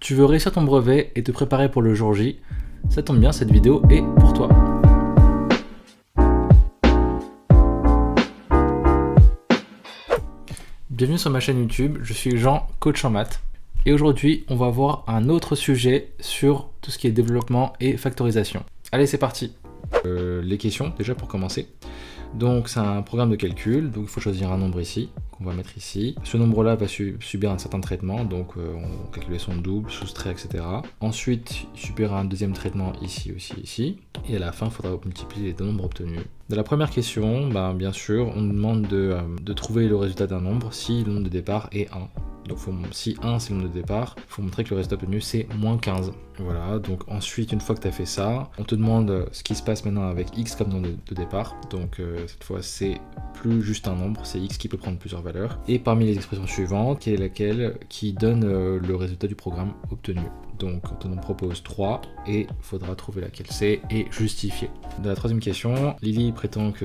Tu veux réussir ton brevet et te préparer pour le jour J? Ça tombe bien, cette vidéo est pour toi. Bienvenue sur ma chaîne YouTube, je suis Jean, coach en maths. Et aujourd'hui, on va voir un autre sujet sur tout ce qui est développement et factorisation. Allez, c'est parti. Les questions, déjà pour commencer. Donc c'est un programme de calcul, donc il faut choisir un nombre ici, qu'on va mettre ici. Ce nombre-là va subir un certain traitement, donc on va calculer son double, soustrait, etc. Ensuite, il subira un deuxième traitement ici, aussi, ici. Et à la fin, il faudra multiplier les deux nombres obtenus. Dans la première question, bien sûr, on nous demande de trouver le résultat d'un nombre si le nombre de départ est 1. Donc si 1 c'est le nombre de départ, il faut montrer que le résultat obtenu c'est moins 15. Voilà, donc ensuite une fois que tu as fait ça, on te demande ce qui se passe maintenant avec x comme nombre de départ. Donc cette fois c'est plus juste un nombre, c'est x qui peut prendre plusieurs valeurs. Et parmi les expressions suivantes, quelle est laquelle qui donne le résultat du programme obtenu. Donc on te propose 3 et il faudra trouver laquelle c'est et justifier. Dans la troisième question, Lily prétend que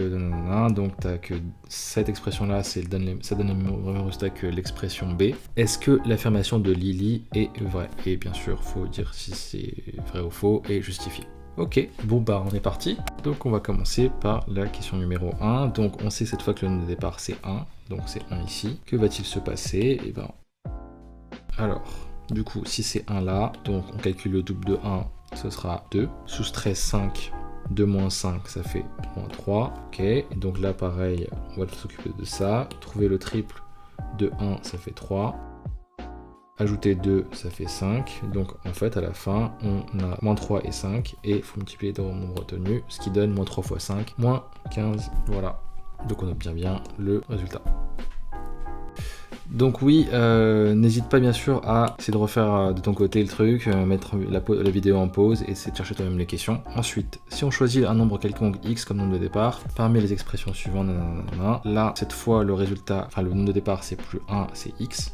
donc tu as que cette expression là, ça donne le même résultat que l'expression B. Est-ce que l'affirmation de Lily est vraie? Et bien sûr, il faut dire si c'est vrai ou faux et justifier. Ok, bon on est parti. Donc on va commencer par la question numéro 1. Donc on sait cette fois que le nombre de départ c'est 1, donc c'est 1 ici. Que va-t-il se passer? Alors, du coup, si c'est 1 là, donc on calcule le double de 1, ce sera 2. Soustrait 5, 2 moins 5, ça fait moins 3. Ok, et donc là pareil, on va s'occuper de ça. Trouver le triple de 1, ça fait 3. Ajouter 2, ça fait 5. Donc en fait, à la fin, on a moins 3 et 5. Et il faut multiplier les deux nombres retenus, ce qui donne moins 3 fois 5, moins 15. Voilà. Donc on obtient bien le résultat. Donc oui, n'hésite pas bien sûr à essayer de refaire de ton côté le truc, mettre la vidéo en pause et essayer de chercher toi-même les questions. Ensuite, si on choisit un nombre quelconque x comme nombre de départ, parmi les expressions suivantes, là, cette fois, le résultat, le nombre de départ, c'est plus 1, c'est x.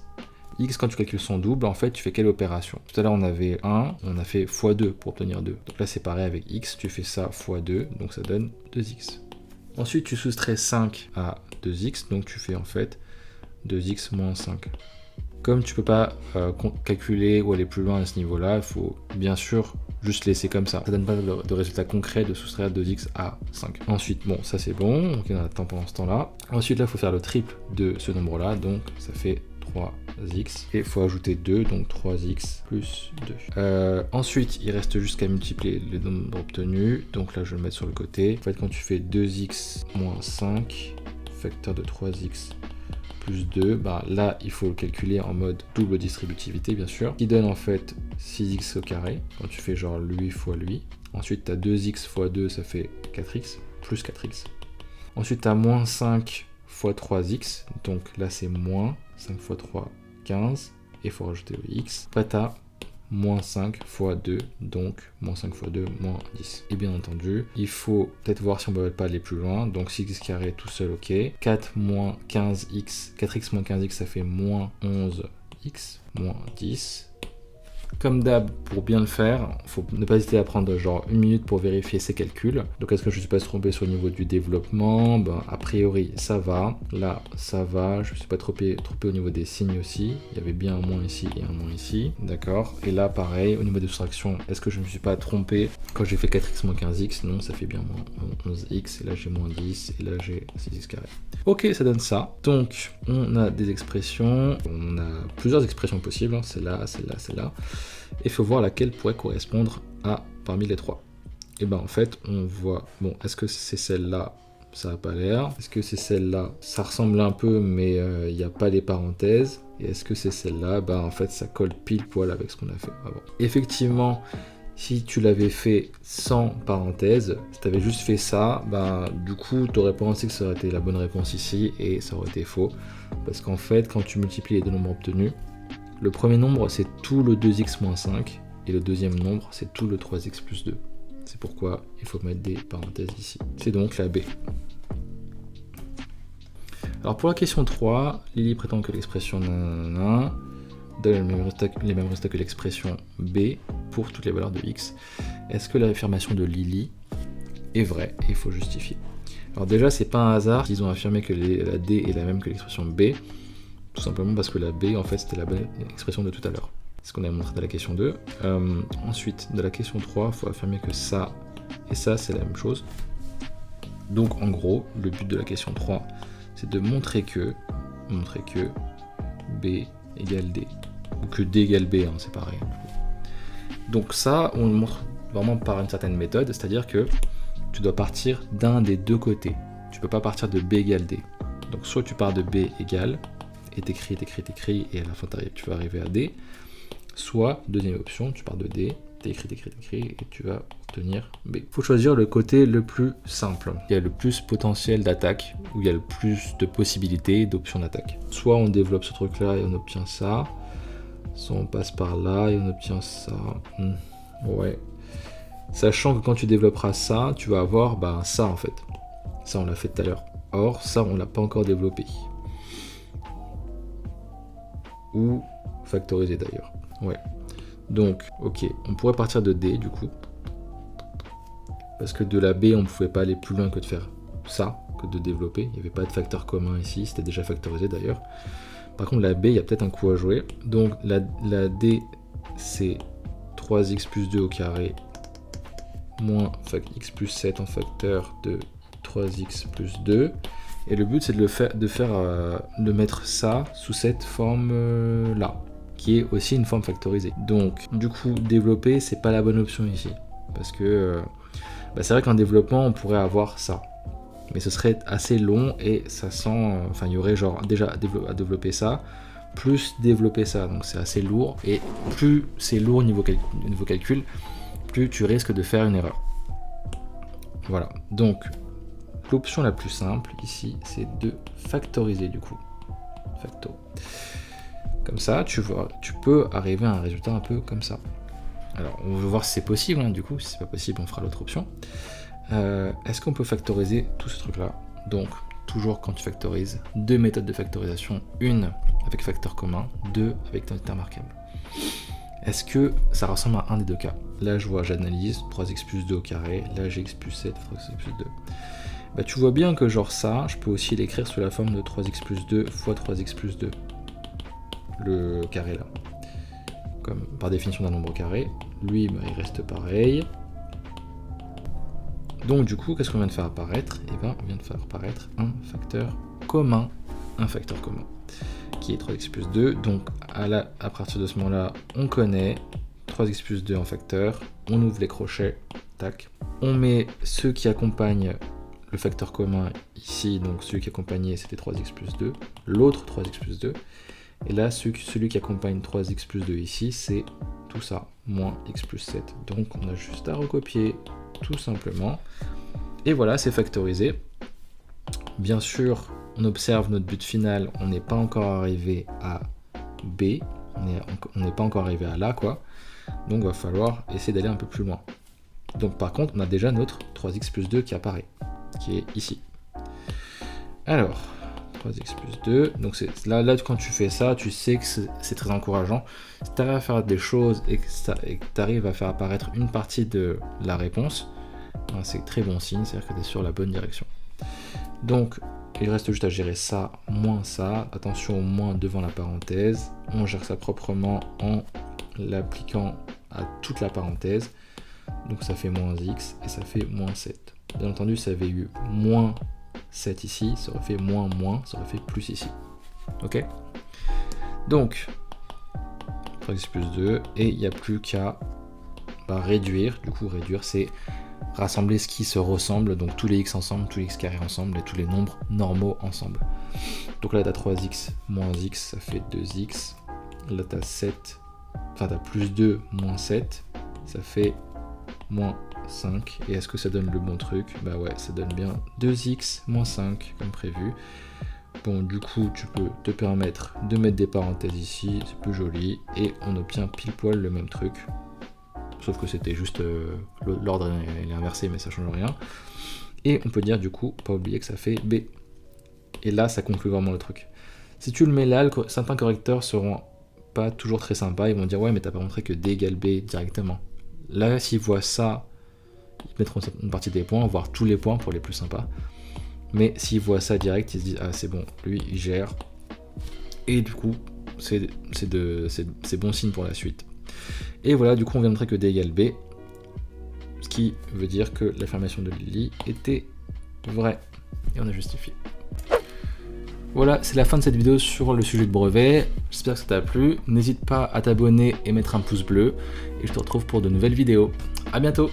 X, quand tu calcules son double, en fait, tu fais quelle opération? Tout à l'heure, on avait 1, on a fait x2 pour obtenir 2. Donc là, c'est pareil avec x, tu fais ça x2, donc ça donne 2x. Ensuite, tu soustrais 5 à 2x, donc tu fais en fait 2x moins 5. Comme tu peux pas calculer ou aller plus loin à ce niveau-là, il faut bien sûr juste laisser comme ça. Ça donne pas de résultat concret de soustraire 2x à 5. Ensuite, bon, ça c'est bon, donc on a le temps pendant ce temps-là. Ensuite, là, il faut faire le triple de ce nombre-là, donc ça fait 3x. Et il faut ajouter 2, donc 3x plus 2. Ensuite, il reste juste qu'à multiplier les nombres obtenus. Donc là, je vais le mettre sur le côté. En fait, quand tu fais 2x moins 5, facteur de 3x plus 2, là il faut le calculer en mode double distributivité bien sûr, qui donne en fait 6x au carré, quand tu fais genre lui fois lui. Ensuite tu as 2x fois 2, ça fait 4x, plus 4x. Ensuite tu as moins 5 fois 3x, donc là c'est moins 5 fois 3, 15, et il faut rajouter le x. Après tu as moins 5 fois 2, donc moins 5 fois 2, moins 10. Et bien entendu, il faut peut-être voir si on ne peut pas aller plus loin. Donc 6x carré tout seul, ok. 4 moins 15x, 4x moins 15x, ça fait moins 11x, moins 10. Comme d'hab, pour bien le faire, il faut ne pas hésiter à prendre genre 1 minute pour vérifier ses calculs. Donc est-ce que je ne suis pas trompé sur le niveau du développement? A priori ça va, là ça va, je ne suis pas trompé au niveau des signes aussi. Il y avait bien un moins ici et un moins ici, d'accord. Et là pareil, au niveau de soustraction, est-ce que je ne me suis pas trompé quand j'ai fait 4x moins 15x? Non, ça fait bien moins 11x, et là j'ai moins 10, et là j'ai 6x carré. Ok, ça donne ça. Donc on a des expressions, on a plusieurs expressions possibles, hein. Celle-là, celle-là, celle-là. Et il faut voir laquelle pourrait correspondre à parmi les trois. Et en fait, on voit, bon, est-ce que c'est celle-là? Ça n'a pas l'air. Est-ce que c'est celle-là? Ça ressemble un peu, mais il n'y a pas les parenthèses. Et est-ce que c'est celle-là? En fait, ça colle pile poil avec ce qu'on a fait avant. Effectivement, si tu l'avais fait sans parenthèse, si tu avais juste fait ça, du coup, tu aurais pensé que ça aurait été la bonne réponse ici, et ça aurait été faux. Parce qu'en fait, quand tu multiplies les deux nombres obtenus, le premier nombre, c'est tout le 2x moins 5, et le deuxième nombre, c'est tout le 3x plus 2. C'est pourquoi il faut mettre des parenthèses ici. C'est donc la B. Alors pour la question 3, Lily prétend que l'expression donne les mêmes résultats que l'expression B pour toutes les valeurs de x. Est-ce que l'affirmation de Lily est vraie? Et il faut justifier. Alors déjà, c'est pas un hasard qu'ils ont affirmé que la D est la même que l'expression B. Tout simplement parce que la B, en fait, c'était la bonne expression de tout à l'heure. C'est ce qu'on a montré dans la question 2. Ensuite, dans la question 3, il faut affirmer que ça et ça, c'est la même chose. Donc, en gros, le but de la question 3, c'est de montrer que B égale D. Ou que D égale B, hein, c'est pareil. Donc ça, on le montre vraiment par une certaine méthode, c'est-à-dire que tu dois partir d'un des deux côtés. Tu peux pas partir de B égale D. Donc soit tu pars de B égale, et t'écris, et à la fin tu vas arriver à D. Soit, deuxième option, tu pars de D, t'écris, et tu vas obtenir B. Il faut choisir le côté le plus simple. Il y a le plus potentiel d'attaque, où il y a le plus de possibilités d'options d'attaque. Soit on développe ce truc-là et on obtient ça, soit on passe par là et on obtient ça. Ouais. Sachant que quand tu développeras ça, tu vas avoir ça en fait. Ça, on l'a fait tout à l'heure. Or, ça, on l'a pas encore développé. Ou factorisé d'ailleurs. Ouais. Donc, ok, on pourrait partir de D du coup. Parce que de la B, on ne pouvait pas aller plus loin que de faire ça, que de développer. Il n'y avait pas de facteur commun ici, c'était déjà factorisé d'ailleurs. Par contre, la B, il y a peut-être un coup à jouer. Donc, la D, c'est 3x plus 2 au carré moins x plus 7 en facteur de 3x plus 2. Et le but, c'est de mettre ça sous cette forme-là, qui est aussi une forme factorisée. Donc, du coup, développer, c'est pas la bonne option ici. Parce que c'est vrai qu'en développement, on pourrait avoir ça. Mais ce serait assez long et ça sent... Enfin, il y aurait genre déjà à développer ça, plus développer ça. Donc c'est assez lourd. Et plus c'est lourd niveau calcul, plus tu risques de faire une erreur. Voilà. Donc, l'option la plus simple ici, c'est de factoriser du coup. Facto. Comme ça, tu peux arriver à un résultat un peu comme ça. Alors, on va voir si c'est possible, hein, du coup. Si c'est pas possible, on fera l'autre option. Est-ce qu'on peut factoriser tout ce truc-là? Donc, toujours quand tu factorises, deux méthodes de factorisation. Une avec facteur commun, deux avec intermarquable. Est-ce que ça ressemble à un des deux cas? Là, j'analyse 3x plus 2 au carré. Là, j'ai x plus 7 fois x plus 2. Tu vois bien que genre ça, je peux aussi l'écrire sous la forme de 3x plus 2 fois 3x plus 2. Le carré là. Comme par définition d'un nombre carré. Lui, il reste pareil. Donc du coup, qu'est-ce qu'on vient de faire apparaître? On vient de faire apparaître un facteur commun. Qui est 3x plus 2. Donc à partir de ce moment-là, on connaît 3x plus 2 en facteur. On ouvre les crochets. Tac. On met ceux qui accompagnent le facteur commun ici. Donc celui qui accompagnait, c'était 3x plus 2. L'autre 3x plus 2. Et là, celui qui accompagne 3x plus 2 ici, c'est tout ça, moins x plus 7. Donc on a juste à recopier tout simplement. Et voilà, c'est factorisé. Bien sûr, on observe notre but final, on n'est pas encore arrivé à B, on n'est pas encore arrivé à là, quoi. Donc il va falloir essayer d'aller un peu plus loin. Donc par contre, on a déjà notre 3x plus 2 qui apparaît, qui est ici. Alors, 3x plus 2, donc là quand tu fais ça, tu sais que c'est très encourageant. Si tu arrives à faire des choses et que tu arrives à faire apparaître une partie de la réponse, c'est très bon signe, c'est-à-dire que tu es sur la bonne direction. Donc, il reste juste à gérer ça, moins ça. Attention au moins devant la parenthèse. On gère ça proprement en l'appliquant à toute la parenthèse. Donc ça fait moins x et ça fait moins 7. Bien entendu, ça avait eu moins 7 ici, ça aurait fait moins, ça aurait fait plus ici. Ok? Donc, 3x plus 2, et il n'y a plus qu'à réduire. Du coup, réduire, c'est rassembler ce qui se ressemble, donc tous les x ensemble, tous les x carrés ensemble, et tous les nombres normaux ensemble. Donc là, tu as 3x moins x, ça fait 2x. Là, tu as 7, enfin, tu as plus 2 moins 7, ça fait moins 5. Et est-ce que ça donne le bon truc? Bah ouais, ça donne bien 2x moins 5 comme prévu. Bon, du coup, tu peux te permettre de mettre des parenthèses ici, c'est plus joli, et on obtient pile poil le même truc. Sauf que c'était juste l'ordre est inversé, mais ça change rien. Et on peut dire du coup, pas oublier que ça fait B. Et là, ça conclut vraiment le truc. Si tu le mets là, certains correcteurs seront pas toujours très sympas. Ils vont dire ouais, mais t'as pas montré que D égale B directement. Là, s'ils voient ça, ils mettront une partie des points, voire tous les points pour les plus sympas. Mais s'ils voient ça direct, ils se disent ah c'est bon, lui il gère. Et du coup, c'est bon signe pour la suite. Et voilà, du coup on vient de montrer que D égale B, ce qui veut dire que l'affirmation de Lily était vraie, et on a justifié. Voilà, c'est la fin de cette vidéo sur le sujet de brevet, j'espère que ça t'a plu, n'hésite pas à t'abonner et mettre un pouce bleu, et je te retrouve pour de nouvelles vidéos. À bientôt.